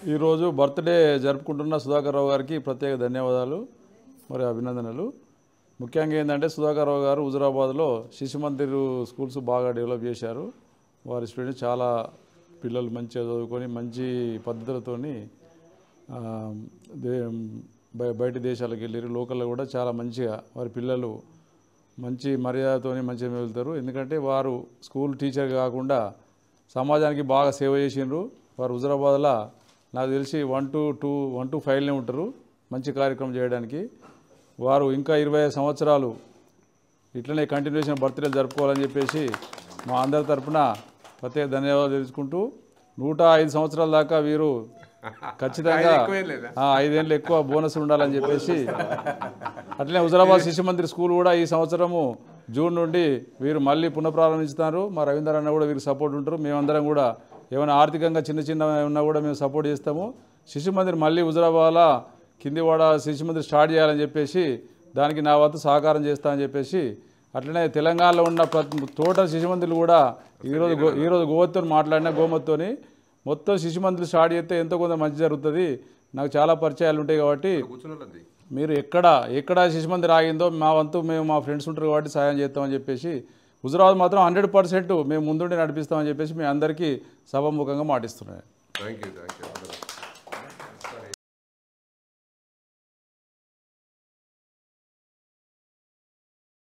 ఈరోజు బర్త్డే జరుపుకుంటున్న సుధాకర్ రావు గారికి ప్రత్యేక ధన్యవాదాలు మరి అభినందనలు. ముఖ్యంగా ఏంటంటే సుధాకర్ రావు గారు హుజురాబాద్లో శిశు మందిర్ స్కూల్స్ బాగా డెవలప్ చేశారు. వారి స్టూడెంట్స్ చాలా పిల్లలు మంచిగా చదువుకొని మంచి పద్ధతులతోని బయట దేశాలకు వెళ్ళారు. లోకల్లో కూడా చాలా మంచిగా వారి పిల్లలు మంచి మర్యాదతోని మంచిగా వెళ్తారు. ఎందుకంటే వారు స్కూల్ టీచర్ కాకుండా సమాజానికి బాగా సేవ చేసిండ్రు. వారు హుజురాబాద్లో నాకు తెలిసి 1 to 5 ఉంటారు మంచి కార్యక్రమం చేయడానికి. వారు ఇంకా 25 సంవత్సరాలు ఇట్లనే కంటిన్యూషన్ బర్త్డేలు జరుపుకోవాలని చెప్పేసి మా అందరి తరఫున ప్రత్యేక ధన్యవాదాలు తెలుసుకుంటూ 105 సంవత్సరాల దాకా వీరు ఖచ్చితంగా 5 ఏళ్ళు ఎక్కువ బోనస్ ఉండాలని చెప్పేసి అట్లనే హుజురాబాద్ శిశు మందిర్ స్కూల్ కూడా ఈ సంవత్సరము జూన్ నుండి వీరు మళ్ళీ పునఃప్రారంభిస్తున్నారు. మా రవీందర్ అన్న కూడా వీరికి సపోర్ట్ ఉంటారు. మేమందరం కూడా ఏమైనా ఆర్థికంగా చిన్న ఉన్నా కూడా మేము సపోర్ట్ చేస్తాము. శిశు మందిర్ మళ్ళీ హుజురాబాద్లో కిందివాడ శిశు మందిర్ స్టార్ట్ చేయాలని చెప్పేసి దానికి నా వంతు సహకారం చేస్తామని చెప్పేసి అట్లనే తెలంగాణలో ఉన్న టోటల్ శిశు మందిర్లు కూడా ఈరోజు గోవత్తో మాట్లాడిన గోమత్తోని మొత్తం శిశు మందిర్లు స్టార్ట్ చేస్తే ఎంతో కొంత మంచి జరుగుతుంది. నాకు చాలా పరిచయాలు ఉంటాయి కాబట్టి మీరు ఎక్కడ శిశు మందిర్ ఆగిందో మా వంతు మేము మా ఫ్రెండ్స్ ఉంటారు కాబట్టి సాయం చేస్తామని చెప్పేసి హుజురాబాద్ మాత్రం 100% మేము ముందుండి నడిపిస్తామని చెప్పేసి మీ అందరికీ సభాముఖంగా మాటిస్తున్నాను. Thank you.